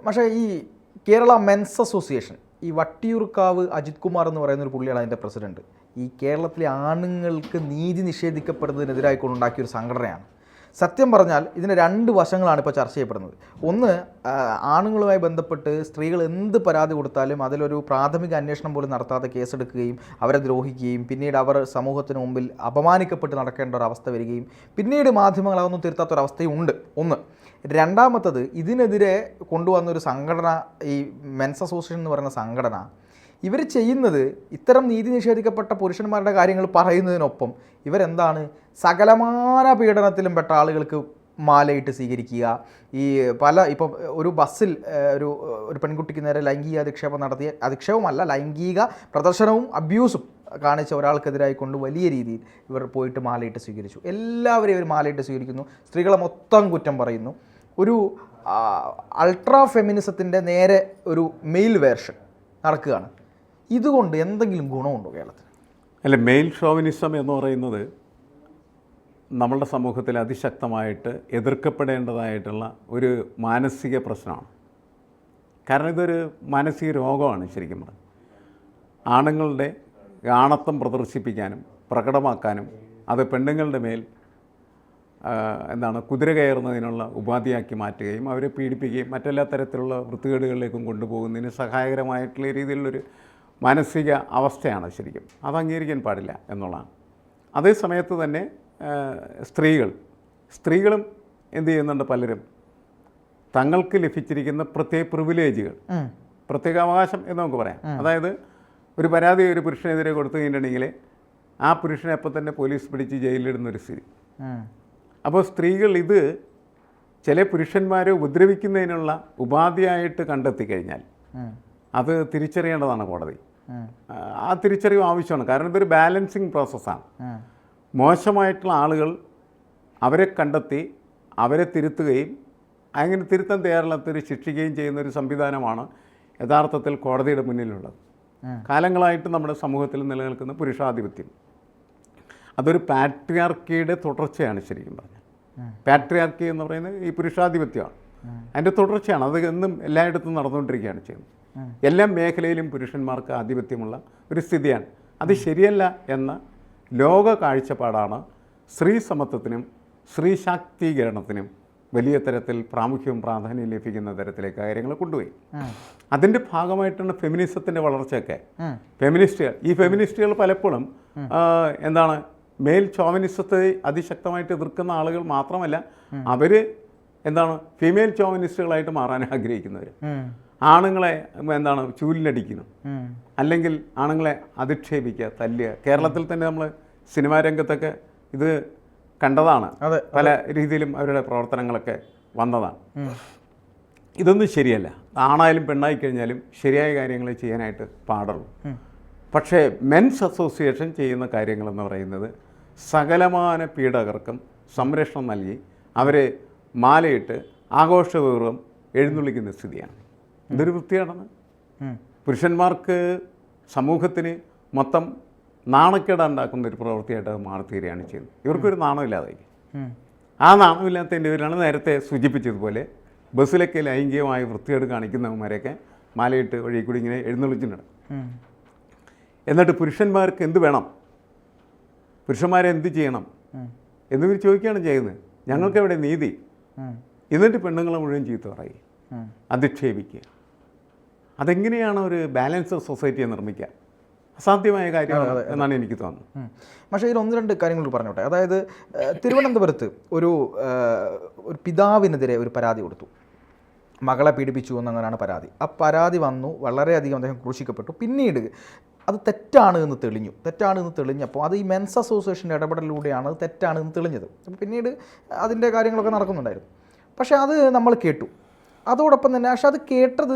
പക്ഷേ ഈ Kerala men's association, ഈ വട്ടിയൂർക്കാവ് അജിത് കുമാർ എന്ന് പറയുന്ന ഒരു പുള്ളിയാണ് അതിൻ്റെ പ്രസിഡന്റ്. ഈ കേരളത്തിലെ ആണുങ്ങൾക്ക് നീതി നിഷേധിക്കപ്പെടുന്നതിനെതിരായിക്കൊണ്ടുണ്ടാക്കിയൊരു സംഘടനയാണ്. സത്യം പറഞ്ഞാൽ ഇതിന് രണ്ട് വശങ്ങളാണ് ഇപ്പോൾ ചർച്ച ചെയ്യപ്പെടുന്നത്. ഒന്ന്, ആണുങ്ങളുമായി ബന്ധപ്പെട്ട് സ്ത്രീകൾ എന്ത് പരാതി കൊടുത്താലും അതിലൊരു പ്രാഥമിക അന്വേഷണം പോലും നടത്താതെ കേസെടുക്കുകയും അവരെ ദ്രോഹിക്കുകയും പിന്നീട് അവർ സമൂഹത്തിന് മുമ്പിൽ അപമാനിക്കപ്പെട്ട് നടക്കേണ്ട ഒരവസ്ഥ വരികയും പിന്നീട് മാധ്യമങ്ങൾ അതൊന്നും തീർത്താത്തൊരവസ്ഥയും ഉണ്ട്. ഒന്ന്. രണ്ടാമത്തത്, ഇതിനെതിരെ കൊണ്ടുവന്നൊരു സംഘടന, ഈ മെൻസ് അസോസിയേഷൻ എന്ന് പറയുന്ന സംഘടന, ഇവർ ചെയ്യുന്നത് ഇത്തരം നീതി നിഷേധിക്കപ്പെട്ട പുരുഷന്മാരുടെ കാര്യങ്ങൾ പറയുന്നതിനൊപ്പം ഇവരെന്താണ്, സകലമാന പീഡനത്തിലും പെട്ട ആളുകൾക്ക് മാലയിട്ട് സ്വീകരിക്കുക. ഈ ഇപ്പം ഒരു ബസ്സിൽ ഒരു പെൺകുട്ടിക്ക് നേരെ ലൈംഗിക അധിക്ഷേപം നടത്തിയ, അധിക്ഷേപമല്ല, ലൈംഗിക പ്രദർശനവും അബ്യൂസും കാണിച്ച ഒരാൾക്കെതിരായി കൊണ്ട് വലിയ രീതിയിൽ ഇവർ പോയിട്ട് മാലയിട്ട് സ്വീകരിച്ചു. എല്ലാവരെയും ഇവർ മാലയിട്ട് സ്വീകരിക്കുന്നു. സ്ത്രീകളെ മൊത്തം കുറ്റം പറയുന്നു. ഒരു അൾട്രാ ഫെമിനിസത്തിൻ്റെ നേരെ ഒരു മെയിൽ വേർഷൻ നടക്കുകയാണ്. ഇതുകൊണ്ട് എന്തെങ്കിലും ഗുണമുണ്ടോ കേരളത്തിൽ? അല്ല, മെയിൽ ഷോവിനിസം എന്ന് പറയുന്നത് നമ്മളുടെ സമൂഹത്തിൽ അതിശക്തമായിട്ട് എതിർക്കപ്പെടേണ്ടതായിട്ടുള്ള ഒരു മാനസിക പ്രശ്നമാണ്. കാരണം ഇതൊരു മാനസിക രോഗമാണ് ശരിക്കും പറഞ്ഞാൽ. ആണുങ്ങളുടെ ആണത്വം പ്രദർശിപ്പിക്കാനും പ്രകടമാക്കാനും അത് പെണ്ണുങ്ങളുടെ മേൽ കുതിര കയറുന്നതിനുള്ള ഉപാധിയാക്കി മാറ്റുകയും അവരെ പീഡിപ്പിക്കുകയും മറ്റെല്ലാ തരത്തിലുള്ള വൃത്തികേടുകളിലേക്കും കൊണ്ടുപോകുന്നതിന് സഹായകരമായിട്ടുള്ള രീതിയിലുള്ളൊരു മാനസിക അവസ്ഥയാണ് ശരിക്കും. അത് അംഗീകരിക്കാൻ പാടില്ല എന്നുള്ളതാണ്. അതേ സമയത്ത് തന്നെ സ്ത്രീകളും എന്ത് ചെയ്യുന്നുണ്ട്, പലരും തങ്ങൾക്ക് ലഭിച്ചിരിക്കുന്ന പ്രത്യേക പ്രിവിലേജുകൾ, പ്രത്യേക അവകാശം എന്ന് നമുക്ക് പറയാം. അതായത് ഒരു പരാതി ഒരു പുരുഷനെതിരെ കൊടുത്തു കഴിഞ്ഞിട്ടുണ്ടെങ്കിൽ ആ പുരുഷനെ അപ്പം തന്നെ പോലീസ് പിടിച്ച് ജയിലിലിടുന്നൊരു സ്ഥിതി. അപ്പോൾ സ്ത്രീകൾ ഇത് ചില പുരുഷന്മാരെ ഉപദ്രവിക്കുന്നതിനുള്ള ഉപാധിയായിട്ട് കണ്ടെത്തി കഴിഞ്ഞാൽ അത് തിരിച്ചറിയേണ്ടതാണ് കോടതി. ആ തിരിച്ചറിവ് ആവശ്യമാണ്. കാരണം ഇതൊരു ബാലൻസിങ് പ്രോസസ്സാണ്. മോശമായിട്ടുള്ള ആളുകൾ അവരെ കണ്ടെത്തി അവരെ തിരുത്തുകയും അങ്ങനെ തിരുത്താൻ തയ്യാറുള്ളവരെ ശിക്ഷിക്കുകയും ചെയ്യുന്ന ഒരു സംവിധാനമാണ് യഥാർത്ഥത്തിൽ കോടതിയുടെ മുന്നിലുള്ളത്. കാലങ്ങളായിട്ട് നമ്മുടെ സമൂഹത്തിൽ നിലനിൽക്കുന്ന പുരുഷാധിപത്യം അതൊരു പാട്രിയാർക്കിയുടെ തുടർച്ചയാണ് ശരിക്കും പറഞ്ഞാൽ. പാട്രിയാർക്കി എന്ന് പറയുന്നത് ഈ പുരുഷാധിപത്യമാണ്, അതിൻ്റെ തുടർച്ചയാണ്. അത് എന്നും എല്ലായിടത്തും നടന്നുകൊണ്ടിരിക്കുകയാണ് ചെയ്യുന്നത്. എല്ലാ മേഖലയിലും പുരുഷന്മാർക്ക് ആധിപത്യമുള്ള ഒരു സ്ഥിതിയാണ്. അത് ശരിയല്ല എന്ന ലോക കാഴ്ചപ്പാടാണ് സ്ത്രീ സമത്വത്തിനും സ്ത്രീ ശാക്തീകരണത്തിനും വലിയ തരത്തിൽ പ്രാമുഖ്യവും പ്രാധാന്യം ലഭിക്കുന്ന തരത്തിലേക്ക് കാര്യങ്ങൾ കൊണ്ടുപോയി. അതിൻ്റെ ഭാഗമായിട്ടാണ് ഫെമിനിസത്തിൻ്റെ വളർച്ചയൊക്കെ. ഈ ഫെമിനിസ്റ്റുകൾ പലപ്പോഴും മെയിൽ ചോവനിസത്തെ അതിശക്തമായിട്ട് എതിർക്കുന്ന ആളുകൾ മാത്രമല്ല, അവർ ഫീമെയിൽ ചോവനിസ്റ്റുകളായിട്ട് മാറാൻ ആഗ്രഹിക്കുന്നവർ. ആണുങ്ങളെ ചൂലിനടിക്കുന്നു, അല്ലെങ്കിൽ ആണുങ്ങളെ അധിക്ഷേപിക്കുക, തല്ലുക. കേരളത്തിൽ തന്നെ നമ്മൾ സിനിമാ രംഗത്തൊക്കെ ഇത് കണ്ടതാണ്. പല രീതിയിലും അവരുടെ പ്രവർത്തനങ്ങളൊക്കെ വന്നതാണ്. ഇതൊന്നും ശരിയല്ല. ആണായാലും പെണ്ണായി കഴിഞ്ഞാലും ശരിയായ കാര്യങ്ങൾ ചെയ്യാനായിട്ട് പാടുള്ളൂ. പക്ഷേ മെൻസ് അസോസിയേഷൻ ചെയ്യുന്ന കാര്യങ്ങളെന്ന് പറയുന്നത് സകലമാന പീഡകർക്കും സംരക്ഷണം നൽകി അവരെ മാലയിട്ട് ആഘോഷപൂർവ്വം എഴുന്നള്ളിക്കുന്ന സ്ഥിതിയാണ്. ഇതൊരു വൃത്തിയാണെന്ന് പുരുഷന്മാർക്ക് സമൂഹത്തിന് മൊത്തം നാണക്കേടുണ്ടാക്കുന്ന ഒരു പ്രവൃത്തിയായിട്ട് അത് മാറിത്തീരുകയാണ് ചെയ്യുന്നത്. ഇവർക്കൊരു നാണമില്ലാതായി. ആ നാണമില്ലാത്തതിൻ്റെ പേരിലാണ് നേരത്തെ സൂചിപ്പിച്ചതുപോലെ ബസ്സിലൊക്കെ ലൈംഗികമായ വൃത്തികേട് കാണിക്കുന്നവന്മാരെയൊക്കെ മാലയിട്ട് വഴി കൂടി ഇങ്ങനെ എഴുന്നള്ളിച്ചിട്ടുണ്ട്. എന്നിട്ട് പുരുഷന്മാർക്ക് എന്ത് വേണം, പുരുഷന്മാരെ എന്ത് ചെയ്യണം എന്നിവർ ചോദിക്കുകയാണ് ചെയ്യുന്നത്. ഞങ്ങൾക്ക് എവിടെ നീതി? എന്നിട്ട് പെണ്ണുങ്ങളെ മുഴുവൻ ചീത്ത പറയും, അധിക്ഷേപിക്കുക. അതെങ്ങനെയാണ് ഒരു ബാലൻസ്ഡ് സൊസൈറ്റിയെ നിർമ്മിക്കുക? അസാധ്യമായ കാര്യമാണ് എന്നാണ് എനിക്ക് തോന്നുന്നത്. പക്ഷേ ഇതിൽ ഒന്ന് രണ്ട് കാര്യങ്ങൾ പറഞ്ഞോട്ടെ. അതായത് തിരുവനന്തപുരത്ത് ഒരു പിതാവിനെതിരെ ഒരു പരാതി കൊടുത്തു. മകളെ പീഡിപ്പിച്ചു എന്നങ്ങനെയാണ് പരാതി. ആ പരാതി വന്നു, വളരെയധികം അദ്ദേഹം ക്രൂശിക്കപ്പെട്ടു. പിന്നീട് അത് തെറ്റാണ് എന്ന് തെളിഞ്ഞപ്പോൾ അത് ഈ മെൻസ് അസോസിയേഷൻ്റെ ഇടപെടലിലൂടെയാണ് അത് തെറ്റാണ് എന്ന് തെളിഞ്ഞത്. പിന്നീട് അതിൻ്റെ കാര്യങ്ങളൊക്കെ നടക്കുന്നുണ്ടായിരുന്നു. പക്ഷേ അത് നമ്മൾ കേട്ടു. അതോടൊപ്പം തന്നെ പക്ഷേ അത് കേട്ടത്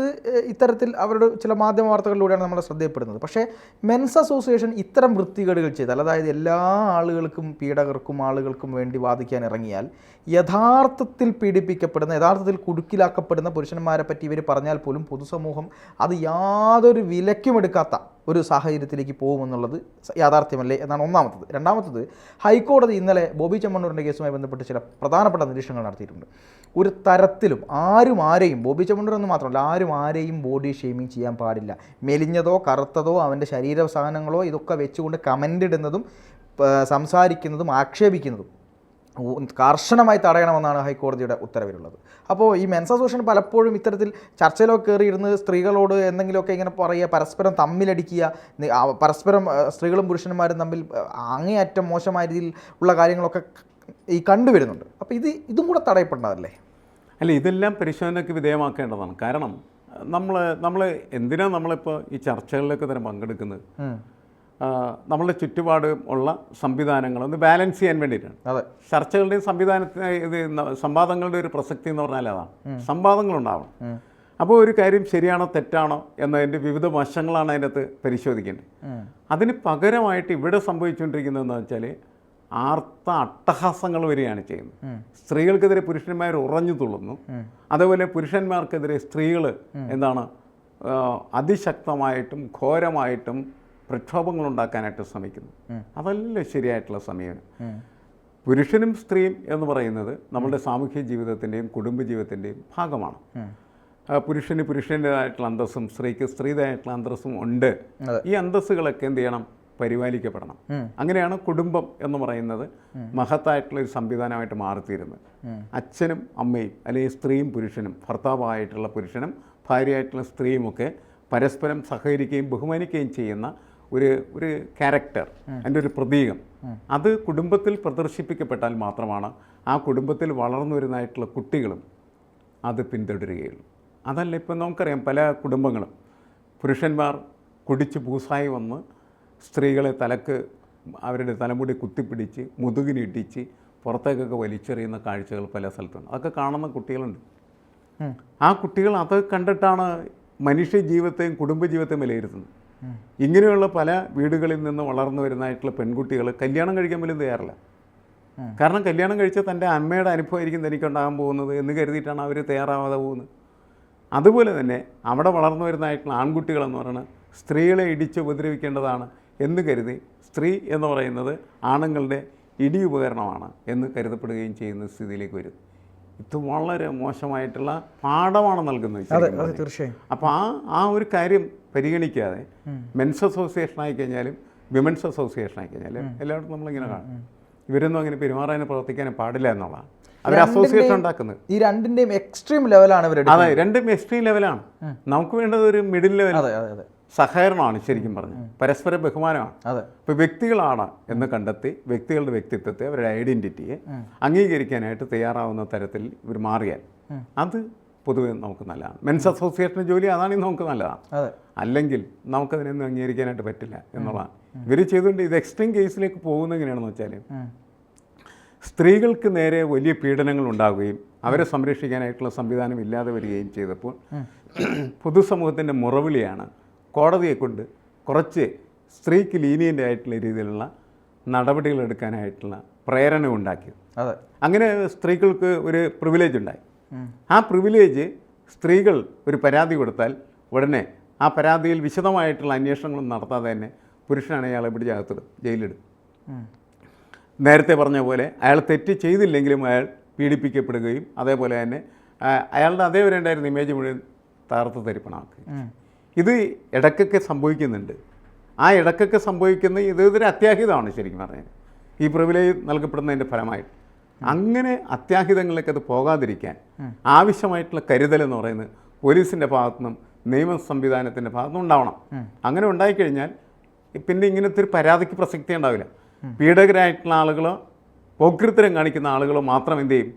ഇത്തരത്തിൽ അവരുടെ ചില മാധ്യമ വാർത്തകളിലൂടെയാണ് നമ്മൾ ശ്രദ്ധയപ്പെടുന്നത്. പക്ഷേ മെൻസ് അസോസിയേഷൻ ഇത്തരം വൃത്തികേടുകൾ ചെയ്താൽ, അതായത് എല്ലാ ആളുകൾക്കും പീഡകർക്കും ആളുകൾക്കും വേണ്ടി വാദിക്കാൻ ഇറങ്ങിയാൽ, യഥാർത്ഥത്തിൽ പീഡിപ്പിക്കപ്പെടുന്ന, യഥാർത്ഥത്തിൽ കുടുക്കിലാക്കപ്പെടുന്ന പുരുഷന്മാരെ പറ്റി ഇവർ പറഞ്ഞാൽ പോലും പൊതുസമൂഹം അത് യാതൊരു വിലയ്ക്കും എടുക്കാത്ത ഒരു സാഹചര്യത്തിലേക്ക് പോകുമെന്നുള്ളത് യാഥാർത്ഥ്യമല്ലേ എന്നാണ് ഒന്നാമത്തത്. രണ്ടാമത്തത്, ഹൈക്കോടതി ഇന്നലെ ബോബി ചെമ്മണ്ണൂരിൻ്റെ കേസുമായി ബന്ധപ്പെട്ട് ചില പ്രധാനപ്പെട്ട നിരീക്ഷണങ്ങൾ നടത്തിയിട്ടുണ്ട്. ഒരു തരത്തിലും ആരും ആരെയും, ബോബി ചെമ്മണ്ണൂർ എന്ന് മാത്രമല്ല, ആരും ആരെയും ബോഡി ഷെയ്മിങ് ചെയ്യാൻ പാടില്ല. മെലിഞ്ഞതോ കറുത്തതോ അവൻ്റെ ശരീര സാധനങ്ങളോ ഇതൊക്കെ വെച്ചുകൊണ്ട് കമൻ്റ് ഇടുന്നതും സംസാരിക്കുന്നതും ആക്ഷേപിക്കുന്നതും കർശനമായി തടയണമെന്നാണ് ഹൈക്കോടതിയുടെ ഉത്തരവിലുള്ളത്. അപ്പോൾ ഈ മെൻസ് അസോസിയേഷൻ പലപ്പോഴും ഇത്തരത്തിൽ ചർച്ചയിലൊക്കെ കയറിയിരുന്ന് സ്ത്രീകളോട് എന്തെങ്കിലുമൊക്കെ ഇങ്ങനെ പറയുക, പരസ്പരം തമ്മിലടിക്കുക, പരസ്പരം സ്ത്രീകളും പുരുഷന്മാരും തമ്മിൽ അങ്ങേയറ്റം മോശമായ രീതിയിൽ ഉള്ള കാര്യങ്ങളൊക്കെ ഈ കണ്ടുവരുന്നുണ്ട്. അപ്പോൾ ഇതും കൂടെ തടയപ്പെടേണ്ടതല്ലേ? അല്ല, ഇതെല്ലാം പരിശോധനയ്ക്ക് വിധേയമാക്കേണ്ടതാണ്. കാരണം നമ്മൾ എന്തിനാണ് നമ്മളിപ്പോൾ ഈ ചർച്ചകളിലൊക്കെ തന്നെ പങ്കെടുക്കുന്നത്? നമ്മളുടെ ചുറ്റുപാട് ഉള്ള സംവിധാനങ്ങളൊന്ന് ബാലൻസ് ചെയ്യാൻ വേണ്ടിയിട്ടാണ്. അതെ, ചർച്ചകളുടെയും സംവാദങ്ങളുടെ ഒരു പ്രസക്തി എന്ന് പറഞ്ഞാൽ അതാണ്, സംവാദങ്ങളുണ്ടാവണം. അപ്പോൾ ഒരു കാര്യം ശരിയാണോ തെറ്റാണോ എന്നതിൻ്റെ വിവിധ വശങ്ങളാണ് അതിനകത്ത് പരിശോധിക്കേണ്ടത്. അതിന് പകരമായിട്ട് ഇവിടെ സംഭവിച്ചുകൊണ്ടിരിക്കുന്നതെന്ന് വെച്ചാൽ അട്ടഹാസങ്ങൾ വരികയാണ് ചെയ്യുന്നത്. സ്ത്രീകൾക്കെതിരെ പുരുഷന്മാർ ഉറഞ്ഞു തുള്ളുന്നു, അതേപോലെ പുരുഷന്മാർക്കെതിരെ സ്ത്രീകൾ എന്താണ് അതിശക്തമായിട്ടും ഘോരമായിട്ടും പ്രക്ഷോഭങ്ങൾ ഉണ്ടാക്കാനായിട്ട് ശ്രമിക്കുന്നു. അതല്ല ശരിയായിട്ടുള്ള സമീപനം. പുരുഷനും സ്ത്രീയും എന്ന് പറയുന്നത് നമ്മുടെ സാമൂഹ്യ ജീവിതത്തിൻ്റെയും കുടുംബജീവിതത്തിൻ്റെയും ഭാഗമാണ്. പുരുഷന് പുരുഷൻ്റേതായിട്ടുള്ള അന്തസ്സും സ്ത്രീക്ക് സ്ത്രീയുടേതായിട്ടുള്ള അന്തസ്സും ഉണ്ട്. ഈ അന്തസ്സുകളൊക്കെ എന്ത് ചെയ്യണം? പരിപാലിക്കപ്പെടണം. അങ്ങനെയാണ് കുടുംബം എന്ന് പറയുന്നത് മഹത്തായിട്ടുള്ള ഒരു സംവിധാനമായിട്ട് മാറിത്തീരുന്നത്. അച്ഛനും അമ്മയും അല്ലെങ്കിൽ സ്ത്രീയും പുരുഷനും, ഭർത്താവായിട്ടുള്ള പുരുഷനും ഭാര്യയായിട്ടുള്ള സ്ത്രീയുമൊക്കെ പരസ്പരം സഹകരിക്കുകയും ബഹുമാനിക്കുകയും ചെയ്യുന്ന ഒരു ക്യാരക്ടർ, അതിൻ്റെ ഒരു പ്രതീകം, അത് കുടുംബത്തിൽ പ്രദർശിപ്പിക്കപ്പെട്ടാൽ മാത്രമാണ് ആ കുടുംബത്തിൽ വളർന്നു വരുന്നതായിട്ടുള്ള കുട്ടികളും അത് പിന്തുടരുകയുള്ളൂ. അതല്ല, ഇപ്പം നമുക്കറിയാം പല കുടുംബങ്ങളും പുരുഷന്മാർ കുടിച്ച് പൂസായി വന്ന് സ്ത്രീകളെ അവരുടെ തലമുടി കുത്തിപ്പിടിച്ച് മുതുകിനിട്ടിച്ച് പുറത്തേക്കൊക്കെ വലിച്ചെറിയുന്ന കാഴ്ചകൾ പല സ്ഥലത്തുണ്ട്. അതൊക്കെ കാണുന്ന കുട്ടികളുണ്ട്. ആ കുട്ടികൾ അത് കണ്ടിട്ടാണ് മനുഷ്യ ജീവിതത്തെയും കുടുംബജീവിതത്തെയും വിലയിരുത്തുന്നത്. ഇങ്ങനെയുള്ള പല വീടുകളിൽ നിന്ന് വളർന്നു വരുന്നതായിട്ടുള്ള പെൺകുട്ടികൾ കല്യാണം കഴിക്കാൻ പോലും തയ്യാറില്ല. കാരണം കല്യാണം കഴിച്ചാൽ തൻ്റെ അമ്മയുടെ അനുഭവമായിരിക്കും തനിക്കുണ്ടാകാൻ പോകുന്നത് എന്ന് കരുതിയിട്ടാണ് അവർ തയ്യാറാവാതെ പോകുന്നത്. അതുപോലെ തന്നെ അവിടെ വളർന്നു വരുന്നതായിട്ടുള്ള ആൺകുട്ടികളെന്ന് പറയുന്നത് സ്ത്രീകളെ ഇടിച്ച് ഉപദ്രവിക്കേണ്ടതാണ് എന്ന് കരുതി സ്ത്രീ എന്ന് പറയുന്നത് ആണുങ്ങളുടെ ഇടി ഉപകരണമാണ് എന്ന് കരുതപ്പെടുകയും ചെയ്യുന്ന സ്ഥിതിയിലേക്ക് വരും. ഇത് വളരെ മോശമായിട്ടുള്ള പാഠമാണ് നൽകുന്നത്. തീർച്ചയായും. അപ്പോൾ ആ ഒരു കാര്യം പരിഗണിക്കാതെ മെൻസ് അസോസിയേഷൻ ആയിക്കഴിഞ്ഞാലും വിമൻസ് അസോസിയേഷൻ ആയിക്കഴിഞ്ഞാലും എല്ലായിടത്തും നമ്മളിങ്ങനെ കാണും. ഇവരൊന്നും അങ്ങനെ പെരുമാറാനും പ്രവർത്തിക്കാനും പാടില്ല എന്നുള്ളതാണ് അവർ അസോസിയേഷൻ ഉണ്ടാക്കുന്നത്. ഈ രണ്ടിൻ്റെയും എക്സ്ട്രീം ലെവലാണ് ഇവർ. അതെ, രണ്ടും എക്സ്ട്രീം ലെവലാണ്. നമുക്ക് വേണ്ടത് ഒരു മിഡിൽ ലെവൽ സഹകരണമാണ്. ശരിക്കും പറഞ്ഞു പരസ്പര ബഹുമാനമാണ്. ഇപ്പോൾ വ്യക്തികളാണ് എന്ന് കണ്ടെത്തി വ്യക്തികളുടെ വ്യക്തിത്വത്തെ, അവരുടെ ഐഡൻറ്റിറ്റിയെ അംഗീകരിക്കാനായിട്ട് തയ്യാറാവുന്ന തരത്തിൽ ഇവർ മാറിയാൽ അത് പൊതുവെ നമുക്ക് നല്ലതാണ്. മെൻസ് അസോസിയേഷൻ്റെ ജോലി അതാണെങ്കിൽ നമുക്ക് നല്ലതാണ്. അല്ലെങ്കിൽ നമുക്കതിനൊന്നും അംഗീകരിക്കാനായിട്ട് പറ്റില്ല എന്നുള്ളതാണ് ഇവർ ചെയ്തുകൊണ്ട്. ഇത് എക്സ്ട്രീം കേസിലേക്ക് പോകുന്നത് എങ്ങനെയാണെന്ന് വെച്ചാൽ സ്ത്രീകൾക്ക് നേരെ വലിയ പീഡനങ്ങൾ ഉണ്ടാവുകയും അവരെ സംരക്ഷിക്കാനായിട്ടുള്ള സംവിധാനം ഇല്ലാതെ വരികയും ചെയ്തപ്പോൾ പൊതുസമൂഹത്തിൻ്റെ മുറവിളിയാണ് കോടതിയെ കൊണ്ട് കുറച്ച് സ്ത്രീക്ക് ലീനിയൻ്റ് ആയിട്ടുള്ള രീതിയിലുള്ള നടപടികൾ എടുക്കാനായിട്ടുള്ള പ്രേരണ ഉണ്ടാക്കിയത്. അങ്ങനെ സ്ത്രീകൾക്ക് ഒരു പ്രിവിലേജ് ഉണ്ടായി. ആ പ്രിവിലേജ് സ്ത്രീകൾ ഒരു പരാതി കൊടുത്താൽ ഉടനെ ആ പരാതിയിൽ വിശദമായിട്ടുള്ള അന്വേഷണങ്ങളൊന്നും നടത്താതെ തന്നെ പുരുഷനാണ് അയാളെ പിടിച്ച് അകത്തിടും, ജയിലിടും. നേരത്തെ പറഞ്ഞ പോലെ അയാൾ തെറ്റ് ചെയ്തില്ലെങ്കിലും അയാൾ പീഡിപ്പിക്കപ്പെടുകയും അതേപോലെ തന്നെ അയാളുടെ അതേവരെ ഉണ്ടായിരുന്ന ഇമേജ് മുഴുവൻ തകർത്ത് തരിപ്പണമാക്കുക. ഇത് ഇടയ്ക്കൊക്കെ സംഭവിക്കുന്നുണ്ട്. ആ ഇടയ്ക്കൊക്കെ സംഭവിക്കുന്ന ഇതൊരു അത്യാഹിതമാണ് ശരിക്കും പറഞ്ഞാൽ ഈ പ്രിവിലേജ് നൽകപ്പെടുന്നതിൻ്റെ ഫലമായിട്ട്. അങ്ങനെ അത്യാഹിതങ്ങളിലേക്ക് അത് പോകാതിരിക്കാൻ ആവശ്യമായിട്ടുള്ള കരുതലെന്ന് പറയുന്നത് പോലീസിൻ്റെ ഭാഗത്തുനിന്നും നിയമ സംവിധാനത്തിൻ്റെ ഭാഗത്തുനിന്നും ഉണ്ടാവണം. അങ്ങനെ ഉണ്ടായിക്കഴിഞ്ഞാൽ പിന്നെ ഇങ്ങനത്തെ ഒരു പരാതിക്ക് പ്രസക്തി ഉണ്ടാവില്ല. പീഡകരായിട്ടുള്ള ആളുകളോ പോക്രിത്തരം കാണിക്കുന്ന ആളുകളോ മാത്രം എന്ത് ചെയ്യും?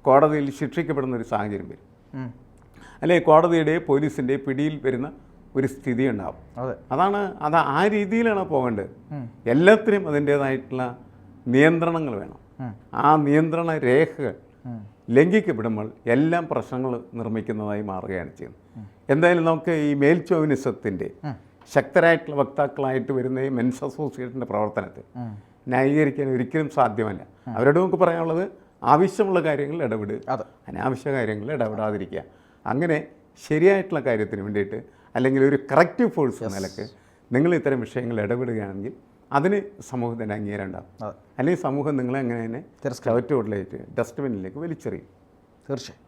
കോടതിയിൽ ശിക്ഷിക്കപ്പെടുന്ന ഒരു സാഹചര്യം വരും. അല്ലെങ്കിൽ കോടതിയുടെ പോലീസിൻ്റെ പിടിയിൽ വരുന്ന ഒരു സ്ഥിതി ഉണ്ടാവും. അത് ആ രീതിയിലാണ് പോകേണ്ടത്. എല്ലാത്തിനും അതിൻ്റേതായിട്ടുള്ള നിയന്ത്രണങ്ങൾ വേണം. ആ നിയന്ത്രണ രേഖകൾ ലംഘിക്കപ്പെടുമ്പോൾ എല്ലാം പ്രശ്നങ്ങൾ നിർമ്മിക്കുന്നതായി മാറുകയാണ് ചെയ്യുന്നത്. എന്തായാലും നമുക്ക് ഈ മേൽചോവിനിസത്തിൻ്റെ ശക്തരായിട്ടുള്ള വക്താക്കളായിട്ട് വരുന്ന ഈ മെൻസ് അസോസിയേഷൻ്റെ പ്രവർത്തനത്തെ ന്യായീകരിക്കാൻ ഒരിക്കലും സാധ്യമല്ല. അവരോട് നമുക്ക് പറയാനുള്ളത് ആവശ്യമുള്ള കാര്യങ്ങളിൽ ഇടപെടുക, അനാവശ്യ കാര്യങ്ങളിൽ ഇടപെടാതിരിക്കുക. അങ്ങനെ ശരിയായിട്ടുള്ള കാര്യത്തിന് വേണ്ടിയിട്ട് അല്ലെങ്കിൽ ഒരു കറക്റ്റീവ് ഫോഴ്സ് എന്ന നിലക്ക് നിങ്ങൾ ഇത്തരം വിഷയങ്ങൾ ഇടപെടുകയാണെങ്കിൽ അതിന് സമൂഹത്തിൻ്റെ അംഗീകാരം ഉണ്ടാകും. അല്ലെങ്കിൽ സമൂഹം നിങ്ങളെ അങ്ങനെ തന്നെ ചവറ്റുകൊണ്ടിലേക്ക് ഡസ്റ്റ്ബിന്നിലേക്ക് വലിച്ചെറിയും. തീർച്ചയായും.